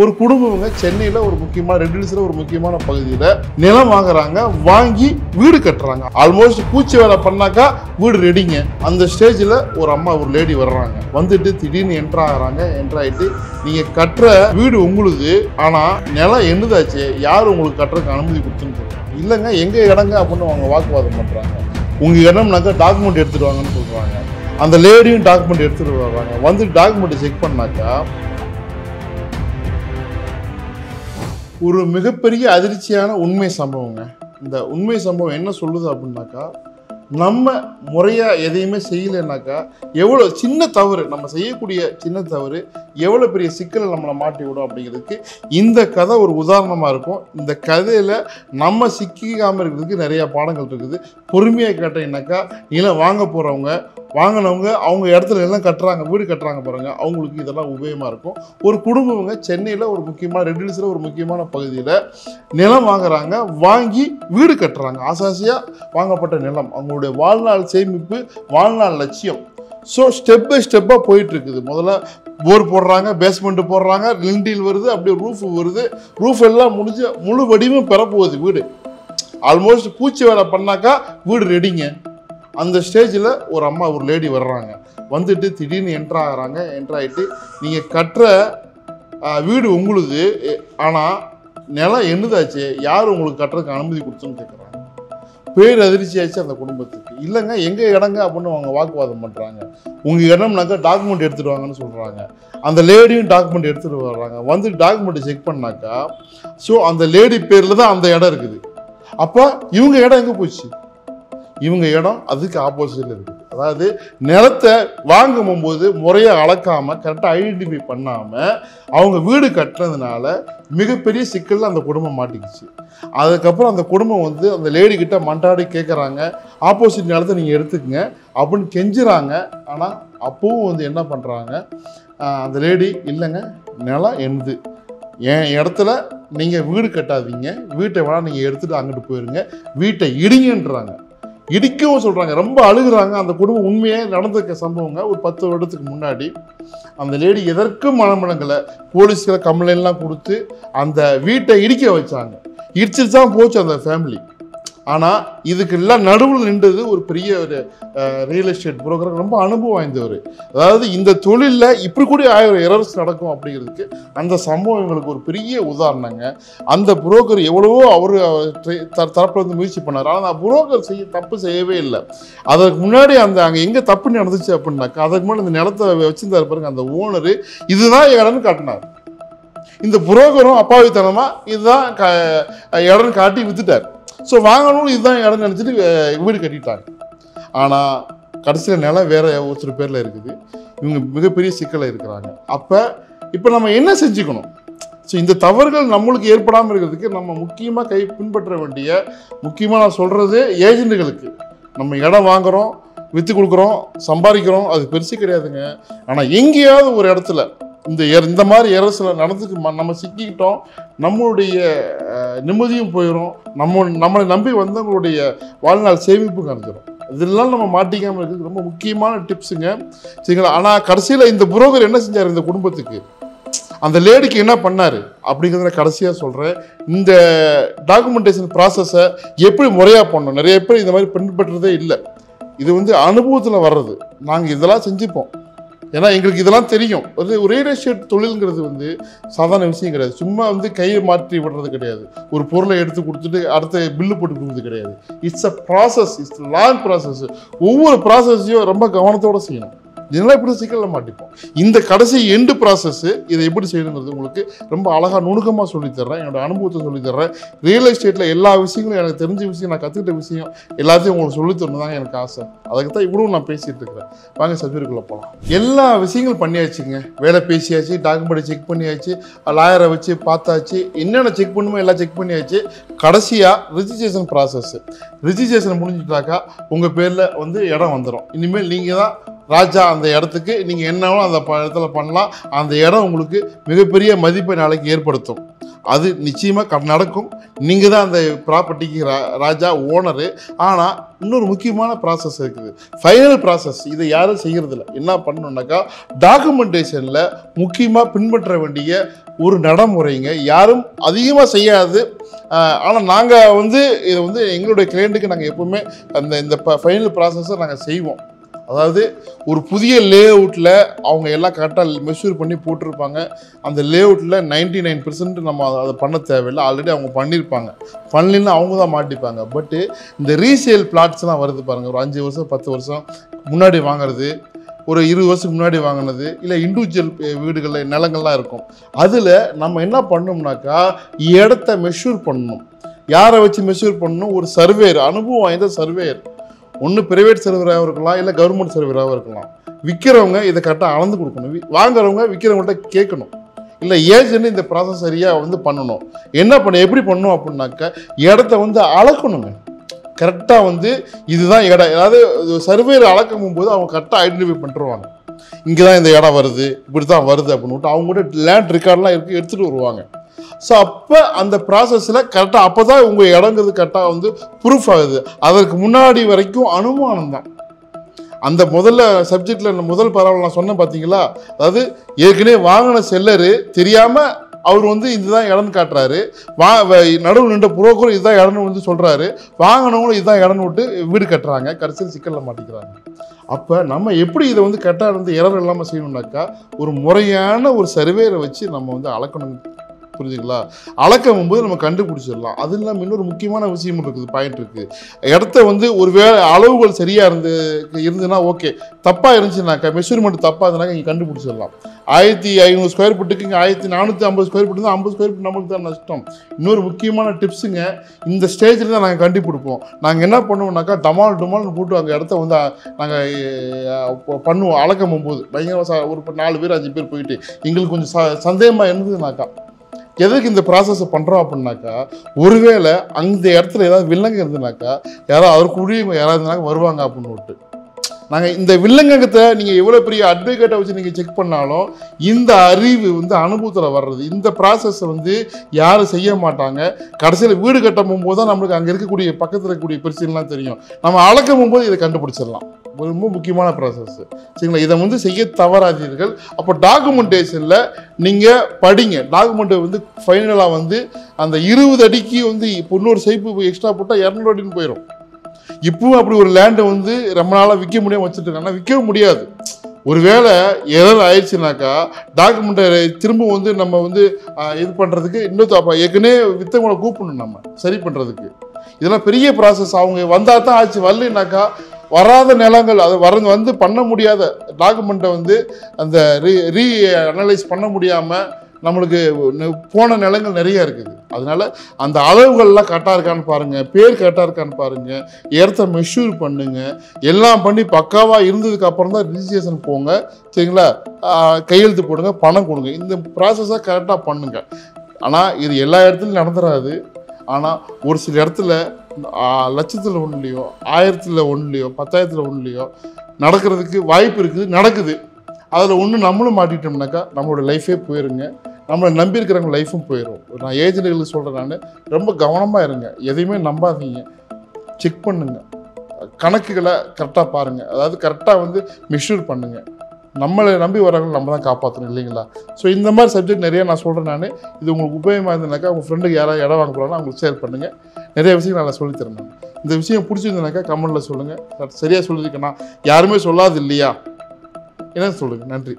ஒரு குடும்பங்க சென்னையில் ஒரு முக்கியமான ரெட்டில்ஸில் ஒரு முக்கியமான பகுதியில் நிலம் வாங்குறாங்க, வாங்கி வீடு கட்டுறாங்க. ஆல்மோஸ்ட் பூச்சி வேலை பண்ணாக்கா வீடு ரெடிங்க. அந்த ஸ்டேஜில் ஒரு அம்மா ஒரு லேடி வர்றாங்க, வந்துட்டு திடீர்னு என்ட்ரு ஆகிறாங்க. என்ட்ரு ஆகிட்டு நீங்கள் கட்டுற வீடு உங்களுக்கு, ஆனால் நிலம் என்னதாச்சு, யார் உங்களுக்கு கட்டுறதுக்கு அனுமதி கொடுத்துன்னு சொல்கிறாங்க. இல்லைங்க எங்கள் இடங்க அப்படின்னு அவங்க வாக்குவாதம் பண்ணுறாங்க. உங்கள் இடம்னாக்கா டாக்குமெண்ட் எடுத்துகிட்டு வாங்கன்னு சொல்கிறாங்க. அந்த லேடியும் டாக்குமெண்ட் எடுத்துகிட்டு வர்றாங்க. வந்து டாக்குமெண்ட்டை செக் பண்ணாக்கா ஒரு மிகப்பெரிய அதிர்ச்சியான உண்மை சம்பவங்க. இந்த உண்மை சம்பவம் என்ன சொல்லுது அப்படின்னாக்கா, நம்ம முறையாக எதையுமே செய்யலைன்னாக்கா எவ்வளோ சின்ன தவறு, நம்ம செய்யக்கூடிய சின்ன தவறு எவ்வளோ பெரிய சிக்கலை நம்மளை மாட்டி விடும் அப்படிங்கிறதுக்கு இந்த கதை ஒரு உதாரணமாக இருக்கும். இந்த கதையில் நம்ம சிக்காமல் இருக்கிறதுக்கு நிறையா பாடங்கள் இருக்குது. பொறுமையாக கேட்டீங்கன்னாக்கா நிலம் வாங்க போகிறவங்க, வாங்கினவங்க, அவங்க இடத்துல எல்லாம் கட்டுறாங்க, வீடு கட்டுறாங்க பாருங்க, அவங்களுக்கு இதெல்லாம் உபயோகமாக இருக்கும். ஒரு குடும்பங்க சென்னையில் ஒரு முக்கியமான ரெட்டில்ஸில் ஒரு முக்கியமான பகுதியில் நிலம் வாங்குறாங்க, வாங்கி வீடு கட்டுறாங்க. ஆசாசியாக வாங்கப்பட்ட நிலம், அவங்களுடைய வாழ்நாள் சேமிப்பு, வாழ்நாள் லட்சியம். ஸோ ஸ்டெப் பை ஸ்டெப்பாக போயிட்டுருக்குது. முதல்ல போர் போடுறாங்க, பேஸ்மெண்ட்டு போடுறாங்க, லிண்டில் வருது, அப்படியே ரூஃப் வருது. ரூஃப் எல்லாம் முடிஞ்சு முழு வடிவம் பெறப்போகுது வீடு. ஆல்மோஸ்ட் பூச்சி வேலை பண்ணாக்கா வீடு ரெடிங்க. அந்த ஸ்டேஜில் ஒரு அம்மா ஒரு லேடி வர்றாங்க, வந்துட்டு திடீர்னு என்ட்ரு ஆகிறாங்க. என்ட்ரு ஆகிட்டு நீங்கள் கட்டுற வீடு உங்களுக்கு, ஆனால் நிலம் என்னதாச்சு, யார் உங்களுக்கு கட்டுறதுக்கு அனுமதி கொடுத்துன்னு கேட்குறாங்க. பேர் அதிர்ச்சியாச்சு அந்த குடும்பத்துக்கு. இல்லைங்க எங்கள் இடங்க அப்படின்னு அவங்க வாக்குவாதம் பண்ணுறாங்க. உங்கள் இடம்னாக்கா டாக்குமெண்ட் எடுத்துகிட்டு வாங்கன்னு சொல்கிறாங்க. அந்த லேடியும் டாக்குமெண்ட் எடுத்துகிட்டு வர்றாங்க. வந்து டாக்குமெண்ட்டை செக் பண்ணாக்கா ஸோ அந்த லேடி பேரில் தான் அந்த இடம் இருக்குது. அப்போ இவங்க இடம் எங்கே போச்சு? இவங்க இடம் அதுக்கு ஆப்போசிட்டில் இருக்குது. அதாவது நிலத்தை வாங்கும் போது முறையாக அளக்காமல் கரெக்டாக ஐடென்டிஃபை பண்ணாமல் அவங்க வீடு கட்டுறதுனால மிகப்பெரிய சிக்கலில் அந்த குடும்பம் மாட்டிக்கிச்சு. அதுக்கப்புறம் அந்த குடும்பம் வந்து அந்த லேடிக்கிட்ட மன்றாடி கேட்குறாங்க, ஆப்போசிட் நிலத்தை நீங்கள் எடுத்துக்கங்க அப்படின்னு கெஞ்சுறாங்க. ஆனால் அப்பவும் வந்து என்ன பண்ணுறாங்க, அந்த லேடி இல்லைங்க நிலம் என்னது, என் இடத்துல நீங்கள் வீடு கட்டாதீங்க, வீட்டை வேணால் நீங்கள் எடுத்துகிட்டு அங்கிட்டு போயிருங்க, வீட்டை இடிங்கன்றாங்க. இடிக்கவும் சொல்கிறாங்க. ரொம்ப அழுகுறாங்க. அந்த குடும்பம் உண்மையாக நடந்திருக்க சம்பவங்க. ஒரு 10 வருடத்துக்கு முன்னாடி அந்த லேடி எதற்கும் மனமடங்களை போலீஸ்களை கம்ப்ளைண்ட்லாம் கொடுத்து அந்த வீட்டை இடிக்க வச்சாங்க. இடிச்சிட்டு தான் போச்சு அந்த ஃபேமிலி. ஆனால் இதுக்கெல்லாம் நடுவில் நின்றது ஒரு பெரிய ஒரு ரியல் எஸ்டேட் புரோக்கர், ரொம்ப அனுபவம் வாய்ந்தவர். அதாவது இந்த தொழிலில் இப்படி கூட 1000 எரர்ஸ் நடக்கும் அப்படிங்கிறதுக்கு அந்த சம்பவம் எங்களுக்கு ஒரு பெரிய உதாரணங்க. அந்த புரோக்கர் எவ்வளவோ அவர் தரப்பில் வந்து முயற்சி பண்ணார். ஆனால் அந்த புரோக்கர் தப்பு செய்யவே இல்லை. அதற்கு முன்னாடி அங்கே எங்கே தப்பு நடந்துச்சு அப்படின்னாக்கா, அதுக்கு முன்னாடி அந்த நிலத்தை வச்சிருந்தாரு பாருங்க, அந்த ஓனரு இதுதான் இடம்னு காட்டினார். இந்த புரோக்கரும் அப்பாவித்தனமாக இதுதான் இடம்னு காட்டி வித்துட்டார். ஸோ வாங்கணும்னு இதுதான் இடம் நினச்சிட்டு வீடு கட்டிட்டாங்க. ஆனால் கடைசியில் நிலம் வேற ஒருத்தர் பேரில் இருக்குது. இவங்க மிகப்பெரிய சிக்கலை இருக்கிறாங்க. இப்போ நம்ம என்ன செஞ்சுக்கணும்? ஸோ இந்த தவறுகள் நம்மளுக்கு ஏற்படாமல் இருக்கிறதுக்கு நம்ம முக்கியமாக பின்பற்ற வேண்டிய, முக்கியமாக நான் சொல்கிறது ஏஜென்ட்டுகளுக்கு, நம்ம இடம் வாங்குகிறோம், விற்று கொடுக்குறோம், சம்பாதிக்கிறோம், அது பெருசு கிடையாதுங்க. ஆனால் எங்கேயாவது ஒரு இடத்துல இந்த மாதிரி எரர்ஸில் நடந்துக்கு நம்ம சிக்கிக்கிட்டோம், நம்மளுடைய நிம்மதியும் போயிடும், நம்மளை நம்பி வந்தவங்களுடைய வாழ்நாள் சேமிப்பு காமிச்சிடும். இதெல்லாம் நம்ம மாட்டிக்காமல் இருக்கிறது ரொம்ப முக்கியமான டிப்ஸுங்க, சரிங்களா? ஆனால் கடைசியில் இந்த புரோக்கர் என்ன செஞ்சார் இந்த குடும்பத்துக்கு, அந்த லேடிக்கு என்ன பண்ணார் அப்படிங்கிறத கடைசியாக சொல்கிறேன். இந்த டாக்குமெண்டேஷன் ப்ராசஸை எப்படி முறையாக பண்ணணும், நிறைய பேர் இந்த மாதிரி பின்பற்றதே இல்லை. இது வந்து அனுபவத்தில் வர்றது. நாங்கள் இதெல்லாம் செஞ்சுப்போம், ஏன்னா எங்களுக்கு இதெல்லாம் தெரியும். ஒரு ரியல் எஸ்டேட் தொழில்ங்கிறது வந்து சாதாரண விஷயம் கிடையாது. சும்மா வந்து கையை மாற்றி விடுறது கிடையாது, ஒரு பொருளை எடுத்து கொடுத்துட்டு அடுத்த பில்லு போட்டு கொடுக்குறது கிடையாது. It's a process, it's long process. ஒவ்வொரு ப்ராசஸையும் ரொம்ப கவனத்தோடு செய்யணும். இதெல்லாம் எப்படி சிக்கலில் மாட்டிப்போம். இந்த கடைசி எண்டு ப்ராசஸ்ஸு இதை எப்படி செய்யணுங்கிறது உங்களுக்கு ரொம்ப அழகாக நுணுக்கமாக சொல்லித்தர்றேன், என்னோடய அனுபவத்தை சொல்லித்தர்றேன். ரியல் எஸ்டேட்டில் எல்லா விஷயங்களும் எனக்கு தெரிஞ்ச விஷயம், நான் கற்றுக்கிட்ட விஷயம் எல்லாத்தையும் உங்களுக்கு சொல்லித்தரணும் தாங்க எனக்கு ஆசை. அதுக்கு தான் இவ்வளோ நான் பேசிகிட்டு இருக்கிறேன். வாங்க சப்ஜெக்டுக்குள்ளே போகலாம். எல்லா விஷயங்களும் பண்ணியாச்சுங்க. வேலை பேசியாச்சு, டாக்குமெண்ட் செக் பண்ணியாச்சு, லாயரை வச்சு பார்த்தாச்சு, என்னென்ன செக் பண்ணுமோ எல்லாம் செக் பண்ணியாச்சு. கடைசியாக ரிஜிஸ்ட்ரேஷன் ப்ராசஸ்ஸு. ரிஜிஸ்ட்ரேஷன் முடிஞ்சுட்டாக்கா உங்கள் பேரில் வந்து இடம் வந்துடும். இனிமேல் நீங்கள் தான் ராஜா. அந்த இடத்துக்கு நீங்கள் என்னவோ அந்த இடத்துல பண்ணலாம். அந்த இடம் உங்களுக்கு மிகப்பெரிய மதிப்பை நாளைக்கு ஏற்படுத்தும். அது நிச்சயமாக நடக்கும். நீங்கள் தான் அந்த ப்ராப்பர்ட்டிக்கு ராஜா, ஓனரு. ஆனால் இன்னொரு முக்கியமான ப்ராசஸ் இருக்குது, ஃபைனல் ப்ராசஸ். இதை யாரும் செய்கிறதில்ல. என்ன பண்ணணுன்னாக்கா, டாக்குமெண்டேஷனில் முக்கியமாக பின்பற்ற வேண்டிய ஒரு நடைமுறைங்க, யாரும் அதிகமாக செய்யாது. ஆனால் நாங்கள் இதை எங்களுடைய கிளைண்ட்டுக்கு நாங்கள் எப்போவுமே இந்த ஃபைனல் ப்ராசஸை நாங்கள் செய்வோம். அதாவது ஒரு புதிய லே அவுட்டில் அவங்க எல்லாம் கரெக்டாக மெஷூர் பண்ணி போட்டிருப்பாங்க. அந்த லே அவுட்டில் 99% நம்ம அதை பண்ண தேவையில்லை, ஆல்ரெடி அவங்க பண்ணியிருப்பாங்க. பண்ணலன்னா அவங்க தான் மாட்டிப்பாங்க. பட்டு இந்த ரீசேல் பிளாட்ஸ்லாம் வருது பாருங்கள், ஒரு 5 வருஷம் 10 வருஷம் முன்னாடி வாங்குறது, ஒரு 20 வருஷத்துக்கு முன்னாடி வாங்கினது, இல்லை இண்டிவிஜுவல் வீடுகளில் நிலங்கள்லாம் இருக்கும். அதில் நம்ம என்ன பண்ணோம்னாக்கா, இடத்த மெஷூர் பண்ணணும். யாரை வச்சு மெஷூர் பண்ணணும்? ஒரு சர்வேயர், அனுபவம் வாய்ந்த சர்வேயர். ஒன்று ப்ரைவேட் சர்வராகவும் இருக்கலாம், இல்லை கவர்மெண்ட் சர்வராகவும் இருக்கலாம். விற்கிறவங்க இதை கரெக்டாக அளந்து கொடுக்கணும், வாங்குறவங்க விற்கிறவங்கள்ட்ட கேட்கணும். இல்லை ஏஜென்ட் இந்த ப்ராசஸ் சரியாக பண்ணணும். எப்படி பண்ணணும் அப்படின்னாக்கா, இடத்த அளக்கணுங்க. கரெக்டாக இதுதான் இடம். அதாவது சர்வேயில் அளக்கும் போது அவங்க கரெக்டாக ஐடென்டிஃபை பண்ணிருவாங்க. இங்கே தான் இந்த இடம் வருது, இப்படி தான் வருது அப்படின்னு அவங்ககிட்ட லேண்ட் ரெக்கார்ட்லாம் எடுத்துகிட்டு வருவாங்க. ஸோ அப்போ அந்த ப்ராசஸில் கரெக்டாக அப்போ தான் உங்கள் இடங்கிறது கரெக்டாக ப்ரூஃப் ஆகுது. அதற்கு முன்னாடி வரைக்கும் அனுமானம் தான். அந்த முதல்ல சப்ஜெக்டில் முதல் பரவல் நான் சொன்னேன் பார்த்தீங்களா, அதாவது ஏற்கனவே வாங்கின செல்லரு தெரியாமல் அவர் இதுதான் இடம்னு காட்டுறாரு, நடுவில் நின்ற புரோக்கர் இதுதான் இடம்னு சொல்கிறாரு, வாங்கினவங்களும் இதுதான் இடம்னு விட்டு வீடு கட்டுறாங்க, கடைசியில் சிக்கலில் மாட்டிக்கிறாங்க. அப்போ நம்ம எப்படி இதை கரெக்டாக எரர் இல்லாமல் செய்யணும்னாக்கா, ஒரு முறையான ஒரு சர்வேரை வச்சு நம்ம அளக்கணும். புரிஞ்சுங்களா? அளக்கும் போது நம்ம கண்டுபிடிச்சிடலாம். அது இல்லாமல் இன்னொரு முக்கியமான விஷயம் இருக்குது, பாயிண்ட் இருக்குது. இடத்த ஒரு வேலை அளவுகள் சரியாக இருந்ததுன்னா ஓகே. தப்பாக இருந்துச்சுனாக்கா, மெஷர்மெண்ட் தப்பாக இருந்ததுனாக்கா இங்கே கண்டுபிடிச்சிடலாம். 1500 ஸ்கொயர் ஃபீட்டுக்கு இங்கே 1450 ஸ்கொயர் ஃபீட்டு தான், 50 ஸ்கொயர் ஃபீட் நம்மளுக்கு தான் நஷ்டம். இன்னொரு முக்கியமான டிப்ஸுங்க, இந்த ஸ்டேஜில் தான் நாங்கள் கண்டுபிடிப்போம். நாங்கள் என்ன பண்ணுவோம்னாக்கா, டமால்னு போட்டு அங்கே இடத்த நாங்கள் பண்ணுவோம். அளக்கும் போது பயங்கர ஒரு 4 பேர் 5 பேர் போயிட்டு எங்களுக்கு கொஞ்சம் சந்தேகமாக இருந்ததுனாக்கா, எதுக்கு இந்த ப்ராசஸை பண்ணுறோம் அப்படின்னாக்கா, ஒருவேளை அந்த இடத்துல ஏதாவது வில்லங்க இருந்ததுனாக்கா, யாராவது அவருக்குரிய யாராவது இருந்தாங்க வருவாங்க அப்படின்னு விட்டு நாங்கள் இந்த வில்லங்கத்தை நீங்கள் எவ்வளோ பெரிய அட்வொகேட்டை வச்சு நீங்கள் செக் பண்ணாலும் இந்த அறிவு அனுபவத்தில் வர்றது. இந்த ப்ராசஸை யாரும் செய்ய மாட்டாங்க. கடைசியில் வீடு கட்டும் போது தான் நம்மளுக்கு அங்கே இருக்கக்கூடிய பக்கத்தில் இருக்கக்கூடிய பிரச்சனைலாம் தெரியும். நம்ம அளக்கும் போது இதை கண்டுபிடிச்சிடலாம். ரொம்ப முக்கியமான ப்ராசஸ். சரிங்களா? இதை செய்ய தவறாதீர்கள். அப்போ டாக்குமெண்டேஷனில் நீங்கள் படிங்க. டாக்குமெண்ட்டை ஃபைனலாக அந்த 20 அடிக்கு இன்னொரு சைப்பு எக்ஸ்ட்ரா போட்டால் 200 அடின்னு போயிடும். இப்பவும் அப்படி ஒரு லேண்டை ரொம்ப நாளாக விற்க முடியாமல் வச்சுட்டு இருக்காங்கன்னா விற்க முடியாது. ஒருவேளை எதாவது ஆயிடுச்சுனாக்கா டாக்குமெண்ட்டை திரும்ப நம்ம இது பண்ணுறதுக்கு இன்னொரு ஏற்கனவே வித்தவங்களை கூப்பிடணும் நம்ம சரி பண்ணுறதுக்கு. இதெல்லாம் பெரிய ப்ராசஸ். அவங்க வந்தால் தான் ஆச்சு, வரலனாக்கா வராத நிலங்கள் அதை பண்ண முடியாத டாக்குமெண்ட்டை அந்த ரீ அனலைஸ் பண்ண முடியாமல் நம்மளுக்கு போன நிலங்கள் நிறைய இருக்குது. அதனால அந்த அளவுகள்லாம் கரெக்டாக இருக்கான்னு பாருங்கள், பேர் கரெக்டாக இருக்கான்னு பாருங்கள், இடத்த மெஷூர் பண்ணுங்கள். எல்லாம் பண்ணி பக்காவாக இருந்ததுக்கு அப்புறம் தான் ரிஜிஸ்ட்ரேஷன் போங்க. சரிங்களா? கையெழுத்து போடுங்க, பணம் கொடுங்க. இந்த ப்ராசஸாக கரெக்டாக பண்ணுங்க. ஆனால் இது எல்லா இடத்துலையும் நடந்துடாது. ஆனால் ஒரு சில இடத்துல லட்சத்தில் ஒன்றுலையோ 1000ல் ஒன்றுலையோ 10,000ல் ஒன்றுலையோ நடக்கிறதுக்கு வாய்ப்பு இருக்குது, நடக்குது. அதில் ஒன்று நம்மளும் மாட்டிட்டோம்னாக்கா நம்மளோட லைஃபே போயிருங்க, நம்மளை நம்பி இருக்கிறவங்க லைஃபும் போயிடும். நான் ஏஜென்ட்டுகளுக்கு சொல்கிறேன், நான் ரொம்ப கவனமாக இருங்க, எதையுமே நம்பாதீங்க, செக் பண்ணுங்க, கணக்குகளை கரெக்டாக பாருங்கள். அதாவது கரெக்டாக மெஷூர் பண்ணுங்கள். நம்மளை நம்பி வரவங்க நம்ம தான் காப்பாற்றணும், இல்லைங்களா? ஸோ இந்த மாதிரி சப்ஜெக்ட் நிறைய நான் சொல்கிறேன். நான் இது உங்களுக்கு உபயோகமாக இருந்ததுனாக்கா உங்கள் ஃப்ரெண்டுக்கு யாராவது இடம் வாங்க போகிறாங்கன்னா அவங்களுக்கு ஷேர் பண்ணுங்கள். நிறைய விஷயம் நான் சொல்லித்தரேன். நான் இந்த விஷயம் பிடிச்சிருந்தேனாக்கா கமெண்ட்டில் சொல்லுங்கள். சரியாக சொல்லியிருக்கேன்னா யாருமே சொல்லாது இல்லையா, என்ன சொல்லுங்கள். நன்றி.